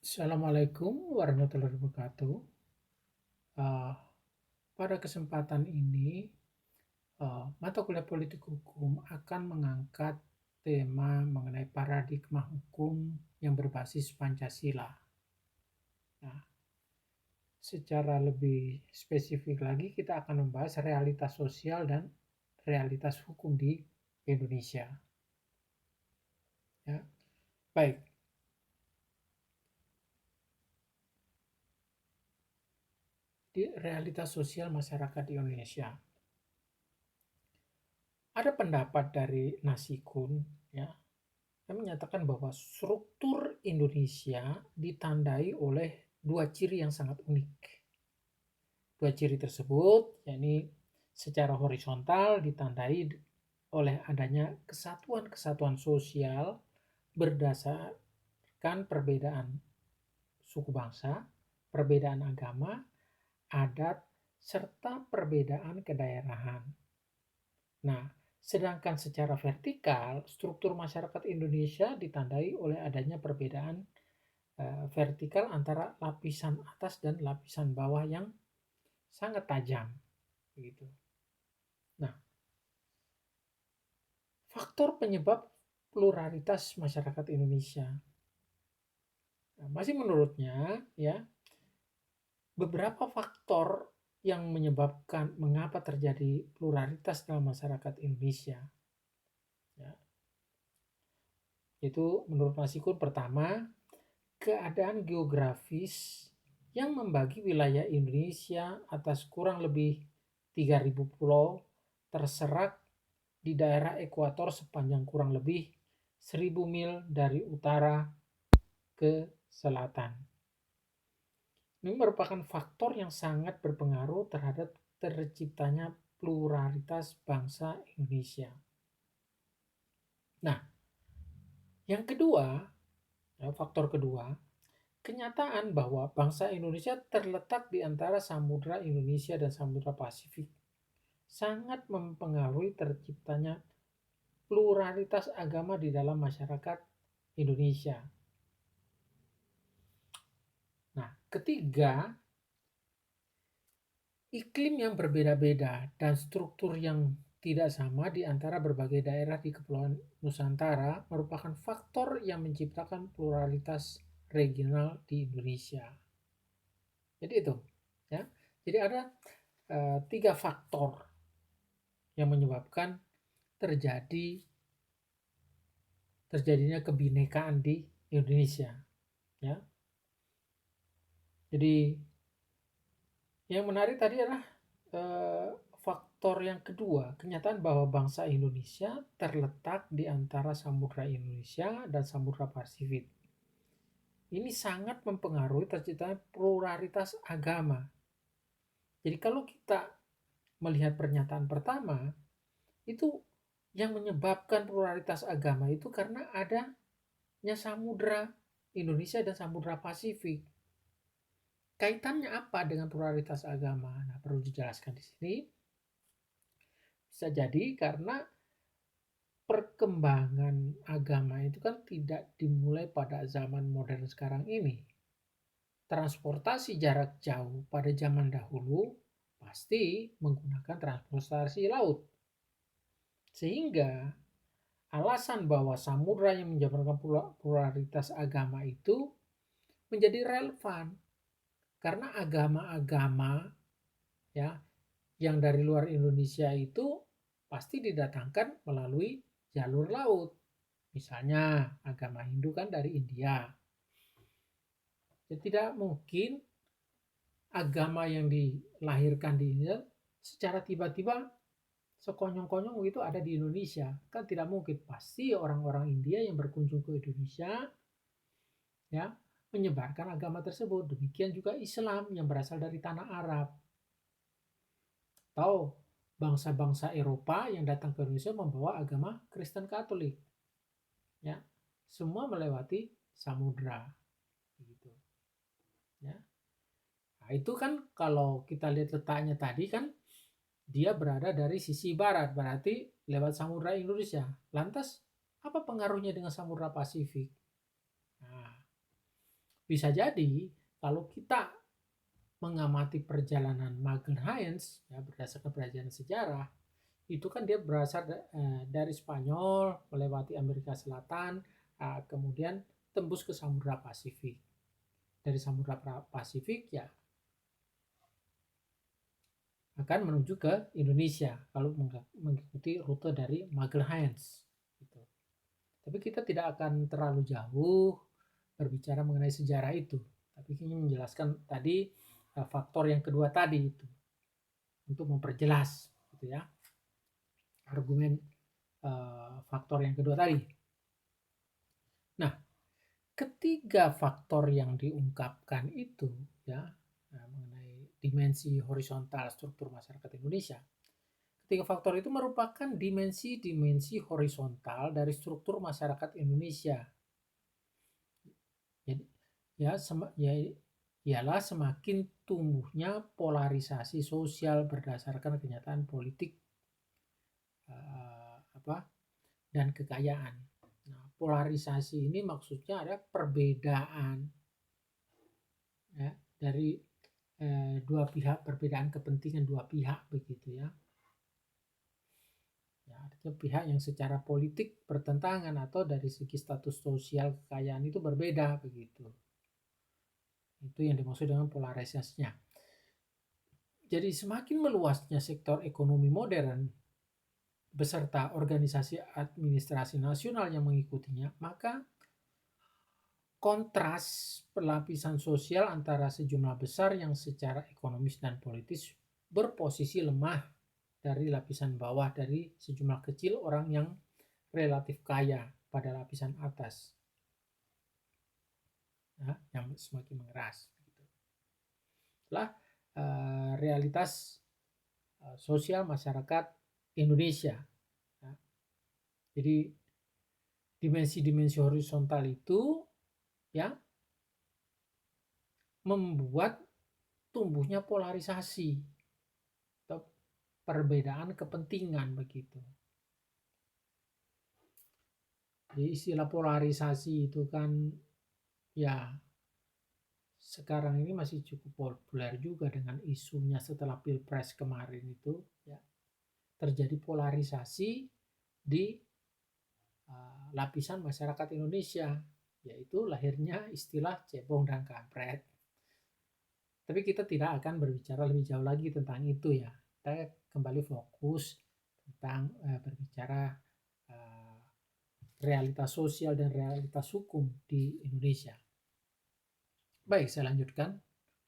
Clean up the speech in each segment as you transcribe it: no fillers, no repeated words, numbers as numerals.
Assalamualaikum warahmatullahi wabarakatuh. Uh, Pada kesempatan ini, mata kuliah politik hukum akan mengangkat tema mengenai paradigma hukum yang berbasis Pancasila. Nah, secara lebih spesifik lagi, kita akan membahas realitas sosial dan realitas hukum di Indonesia. Ya, baik. Di realitas sosial masyarakat di Indonesia, ada pendapat dari Nasikun, ya, yang menyatakan bahwa struktur Indonesia ditandai oleh dua ciri yang sangat unik. Dua ciri tersebut, yakni secara horizontal ditandai oleh adanya kesatuan-kesatuan sosial berdasarkan perbedaan suku bangsa, perbedaan agama, adat, serta perbedaan kedaerahan. Nah, sedangkan secara vertikal, struktur masyarakat Indonesia ditandai oleh adanya perbedaan vertikal antara lapisan atas dan lapisan bawah yang sangat tajam, begitu. Nah, faktor penyebab pluralitas masyarakat Indonesia, nah, masih menurutnya, ya, beberapa faktor yang menyebabkan mengapa terjadi pluralitas dalam masyarakat Indonesia, ya, itu menurut Masikun pertama, keadaan geografis yang membagi wilayah Indonesia atas kurang lebih 3.000 pulau terserak di daerah ekuator sepanjang kurang lebih 1.000 mil dari utara ke selatan. Ini merupakan faktor yang sangat berpengaruh terhadap terciptanya pluralitas bangsa Indonesia. Nah, yang kedua, faktor kedua, kenyataan bahwa bangsa Indonesia terletak di antara Samudra Indonesia dan Samudra Pasifik sangat mempengaruhi terciptanya pluralitas agama di dalam masyarakat Indonesia. Nah, ketiga, iklim yang berbeda-beda dan struktur yang tidak sama di antara berbagai daerah di Kepulauan Nusantara merupakan faktor yang menciptakan pluralitas regional di Indonesia. Jadi itu, ya. Jadi ada tiga faktor yang menyebabkan terjadinya kebinekaan di Indonesia, ya. Jadi yang menarik tadi adalah faktor yang kedua, kenyataan bahwa bangsa Indonesia terletak di antara Samudra Indonesia dan Samudra Pasifik. Ini sangat mempengaruhi terciptanya pluralitas agama. Jadi kalau kita melihat pernyataan pertama, itu yang menyebabkan pluralitas agama itu karena adanya Samudra Indonesia dan Samudra Pasifik. Kaitannya apa dengan pluralitas agama? Nah, perlu dijelaskan di sini. Bisa jadi karena perkembangan agama itu kan tidak dimulai pada zaman modern sekarang ini. Transportasi jarak jauh pada zaman dahulu pasti menggunakan transportasi laut. Sehingga alasan bahwa samudra yang menjabarkan pluralitas agama itu menjadi relevan. Karena agama-agama, ya, yang dari luar Indonesia itu pasti didatangkan melalui jalur laut. Misalnya agama Hindu kan dari India. Jadi tidak mungkin agama yang dilahirkan di India secara tiba-tiba sekonyong-konyong itu ada di Indonesia. Kan tidak mungkin. Pasti orang-orang India yang berkunjung ke Indonesia, ya, menyebarkan agama tersebut. Demikian juga Islam yang berasal dari tanah Arab. Atau bangsa-bangsa Eropa yang datang ke Indonesia membawa agama Kristen Katolik. Ya, semua melewati samudra. Gitu. Ya. Nah, itu kan kalau kita lihat letaknya tadi kan dia berada dari sisi barat, berarti lewat samudra Indonesia. Lantas apa pengaruhnya dengan samudra Pasifik? Nah, Bisa jadi kalau kita mengamati perjalanan Magalhães ya, berdasarkan pelajaran sejarah, itu kan dia berasal dari Spanyol melewati Amerika Selatan, kemudian tembus ke Samudra Pasifik. Dari Samudra Pasifik ya akan menuju ke Indonesia kalau mengikuti rute dari Magalhães. Gitu. Tapi kita tidak akan terlalu jauh berbicara mengenai sejarah itu. Tapi ini menjelaskan tadi faktor yang kedua tadi itu untuk memperjelas, gitu ya, argumen faktor yang kedua tadi. Nah, ketiga faktor yang diungkapkan itu ya mengenai dimensi horizontal struktur masyarakat Indonesia. Ketiga faktor itu merupakan dimensi-dimensi horizontal dari struktur masyarakat Indonesia. Jadi ya ialah semakin tumbuhnya polarisasi sosial berdasarkan kenyataan politik dan kekayaan. Nah, polarisasi ini maksudnya ada perbedaan ya, dari dua pihak, perbedaan kepentingan dua pihak begitu ya. Ya, artinya pihak yang secara politik bertentangan atau dari segi status sosial kekayaan itu berbeda begitu. Itu yang dimaksud dengan polarisasinya. Jadi semakin meluasnya sektor ekonomi modern beserta organisasi administrasi nasional yang mengikutinya, maka kontras pelapisan sosial antara sejumlah besar yang secara ekonomis dan politis berposisi lemah dari lapisan bawah dari sejumlah kecil orang yang relatif kaya pada lapisan atas, ya, yang semakin mengeras. Itulah realitas sosial masyarakat Indonesia. Ya. Jadi dimensi-dimensi horizontal itu ya membuat tumbuhnya polarisasi atau perbedaan kepentingan begitu. Jadi istilah polarisasi itu kan ya sekarang ini masih cukup populer juga dengan isunya setelah Pilpres kemarin itu ya terjadi polarisasi di lapisan masyarakat Indonesia, yaitu lahirnya istilah cebong dan kampret. Tapi kita tidak akan berbicara lebih jauh lagi tentang itu ya. Kita kembali fokus tentang berbicara realitas sosial dan realitas hukum di Indonesia. Baik, saya lanjutkan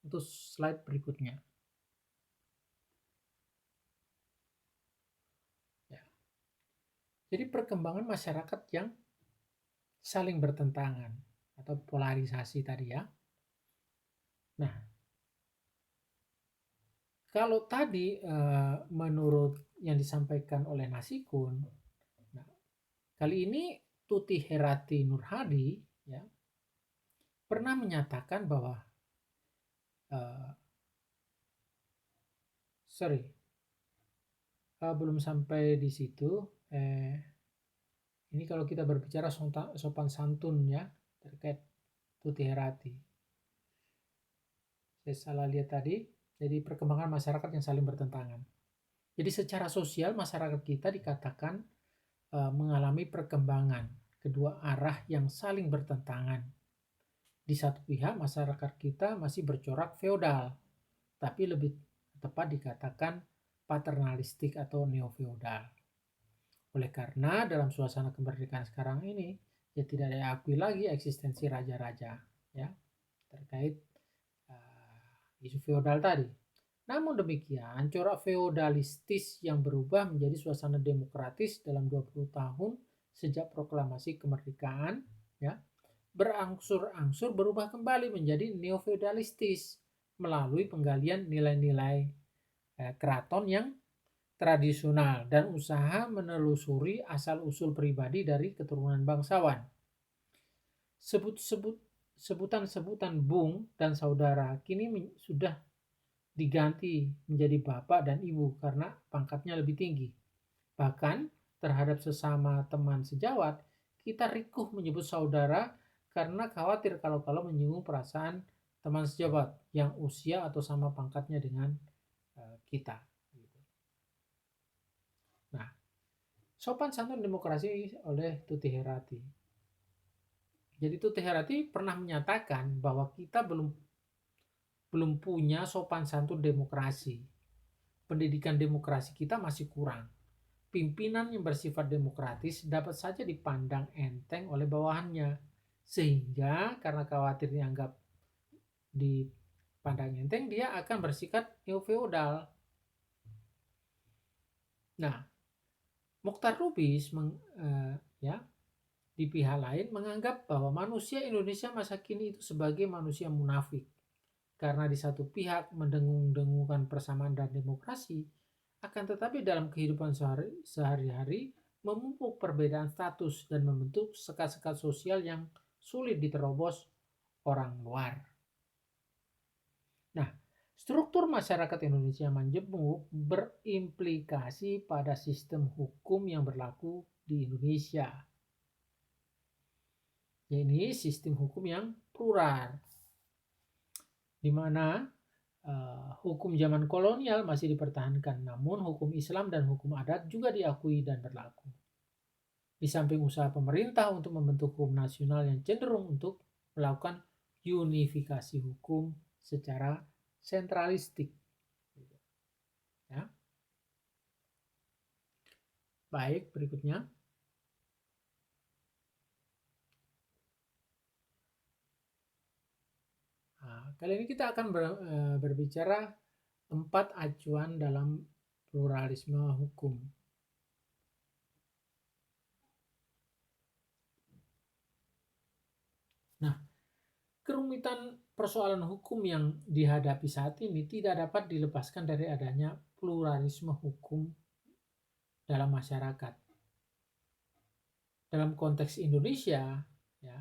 untuk slide berikutnya. Ya. Jadi perkembangan masyarakat yang saling bertentangan atau polarisasi tadi ya. Nah, kalau tadi menurut yang disampaikan oleh Nasikun, nah, kali ini Tuti Herati Nurhadi ya pernah menyatakan bahwa belum sampai di situ. Ini kalau kita berbicara sopan santun ya terkait Tuti Herati. Saya salah lihat tadi. Jadi perkembangan masyarakat yang saling bertentangan. Jadi secara sosial masyarakat kita dikatakan mengalami perkembangan kedua arah yang saling bertentangan. Di satu pihak masyarakat kita masih bercorak feodal, tapi lebih tepat dikatakan paternalistik atau neo-feodal. Oleh karena dalam suasana kemerdekaan sekarang ini ya tidak diakui lagi eksistensi raja-raja ya terkait isu feodal tadi. Namun demikian, corak feodalistis yang berubah menjadi suasana demokratis dalam 20 tahun sejak proklamasi kemerdekaan ya berangsur-angsur berubah kembali menjadi neo-feodalistis melalui penggalian nilai-nilai keraton yang tradisional dan usaha menelusuri asal-usul pribadi dari keturunan bangsawan. Sebutan-sebutan bung dan saudara kini sudah diganti menjadi bapak dan ibu karena pangkatnya lebih tinggi. Bahkan terhadap sesama teman sejawat, kita rikuh menyebut saudara karena khawatir kalau menyinggung perasaan teman sejabat yang usia atau sama pangkatnya dengan kita. Nah, sopan santun demokrasi oleh Tuti Herati. Jadi Tuti Herati pernah menyatakan bahwa kita belum punya sopan santun demokrasi. Pendidikan demokrasi kita masih kurang. Pimpinan yang bersifat demokratis dapat saja dipandang enteng oleh bawahannya. Sehingga karena khawatir dianggap dipandang enteng, dia akan bersikap neo-feodal. Nah, Mokhtar Lubis di pihak lain menganggap bahwa manusia Indonesia masa kini itu sebagai manusia munafik. Karena di satu pihak mendengung-dengungkan persamaan dan demokrasi, akan tetapi dalam kehidupan sehari-hari memupuk perbedaan status dan membentuk sekat-sekat sosial yang sulit diterobos orang luar. Nah, struktur masyarakat Indonesia majemuk berimplikasi pada sistem hukum yang berlaku di Indonesia. Ini sistem hukum yang plural, di mana hukum zaman kolonial masih dipertahankan, namun hukum Islam dan hukum adat juga diakui dan berlaku. Di samping usaha pemerintah untuk membentuk hukum nasional yang cenderung untuk melakukan unifikasi hukum secara sentralistik. Ya. Baik, berikutnya. Nah, kali ini kita akan berbicara 4 acuan dalam pluralisme hukum. Nah, kerumitan persoalan hukum yang dihadapi saat ini tidak dapat dilepaskan dari adanya pluralisme hukum dalam masyarakat. Dalam konteks Indonesia, ya,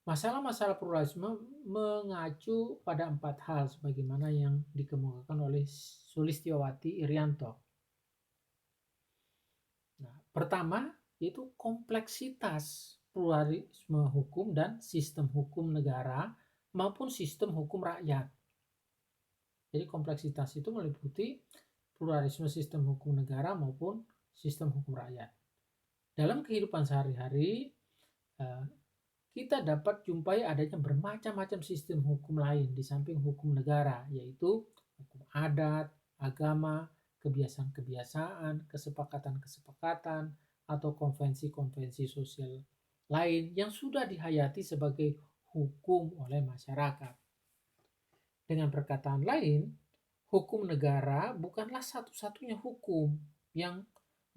masalah-masalah pluralisme mengacu pada 4 hal sebagaimana yang dikemukakan oleh Sulistiowati Irianto. Nah, pertama yaitu kompleksitas pluralisme hukum dan sistem hukum negara maupun sistem hukum rakyat. Jadi kompleksitas itu meliputi pluralisme sistem hukum negara maupun sistem hukum rakyat. Dalam kehidupan sehari-hari, kita dapat jumpai adanya bermacam-macam sistem hukum lain di samping hukum negara, yaitu hukum adat, agama, kebiasaan-kebiasaan, kesepakatan-kesepakatan, atau konvensi-konvensi sosial lain yang sudah dihayati sebagai hukum oleh masyarakat. Dengan perkataan lain, hukum negara bukanlah satu-satunya hukum yang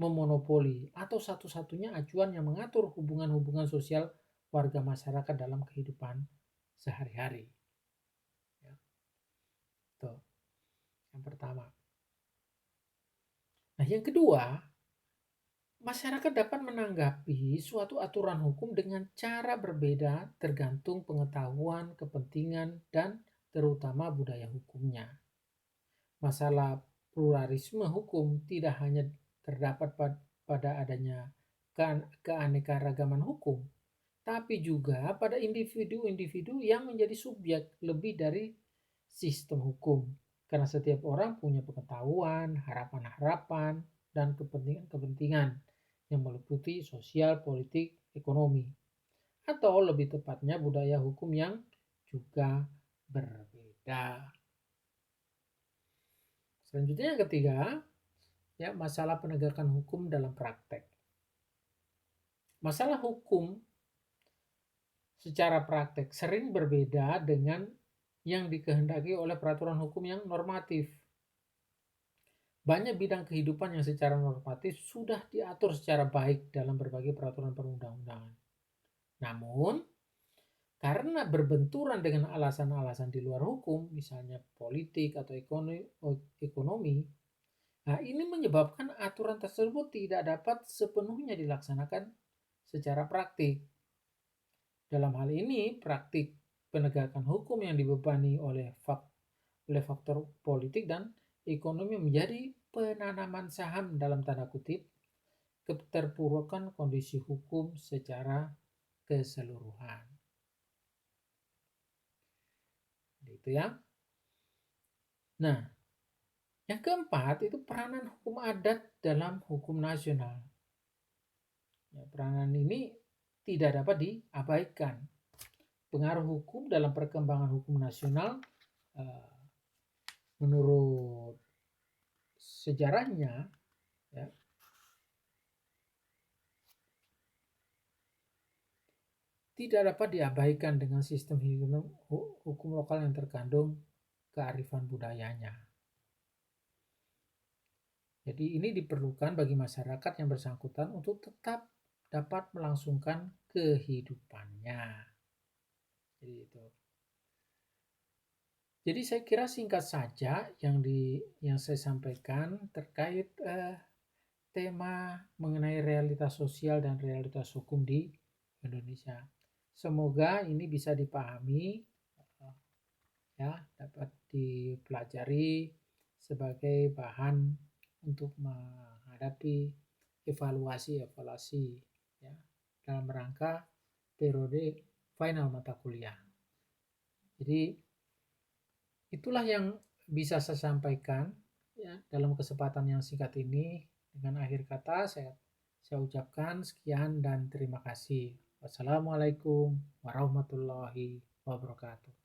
memonopoli atau satu-satunya acuan yang mengatur hubungan-hubungan sosial warga masyarakat dalam kehidupan sehari-hari. Ya. Tuh, yang pertama. Nah, yang kedua, masyarakat dapat menanggapi suatu aturan hukum dengan cara berbeda tergantung pengetahuan, kepentingan, dan terutama budaya hukumnya. Masalah pluralisme hukum tidak hanya terdapat pada adanya keanekaragaman hukum, tapi juga pada individu-individu yang menjadi subjek lebih dari sistem hukum. Karena setiap orang punya pengetahuan, harapan-harapan, dan kepentingan-kepentingan yang meliputi sosial, politik, ekonomi. Atau lebih tepatnya budaya hukum yang juga berbeda. Selanjutnya yang ketiga, ya, masalah penegakan hukum dalam praktek. Masalah hukum secara praktek sering berbeda dengan yang dikehendaki oleh peraturan hukum yang normatif. Banyak bidang kehidupan yang secara normatif sudah diatur secara baik dalam berbagai peraturan perundang-undangan. Namun, karena berbenturan dengan alasan-alasan di luar hukum, misalnya politik atau ekonomi, nah ini menyebabkan aturan tersebut tidak dapat sepenuhnya dilaksanakan secara praktik. Dalam hal ini, praktik penegakan hukum yang dibebani oleh faktor politik dan ekonomi menjadi penanaman saham dalam tanda kutip keterpurukan kondisi hukum secara keseluruhan. itu ya. Nah, yang keempat itu peranan hukum adat dalam hukum nasional. Ya, peranan ini tidak dapat diabaikan. Pengaruh hukum dalam perkembangan hukum nasional menurut sejarahnya ya, tidak dapat diabaikan dengan sistem hukum lokal yang terkandung kearifan budayanya. Jadi ini diperlukan bagi masyarakat yang bersangkutan untuk tetap dapat melangsungkan kehidupannya. Jadi itu. Jadi saya kira singkat saja yang saya sampaikan terkait tema mengenai realitas sosial dan realitas hukum di Indonesia. Semoga ini bisa dipahami ya, dapat dipelajari sebagai bahan untuk menghadapi evaluasi ya, dalam rangka periode final mata kuliah. Jadi itulah yang bisa saya sampaikan ya, dalam kesempatan yang singkat ini. Dengan akhir kata saya ucapkan sekian dan terima kasih. Wassalamualaikum warahmatullahi wabarakatuh.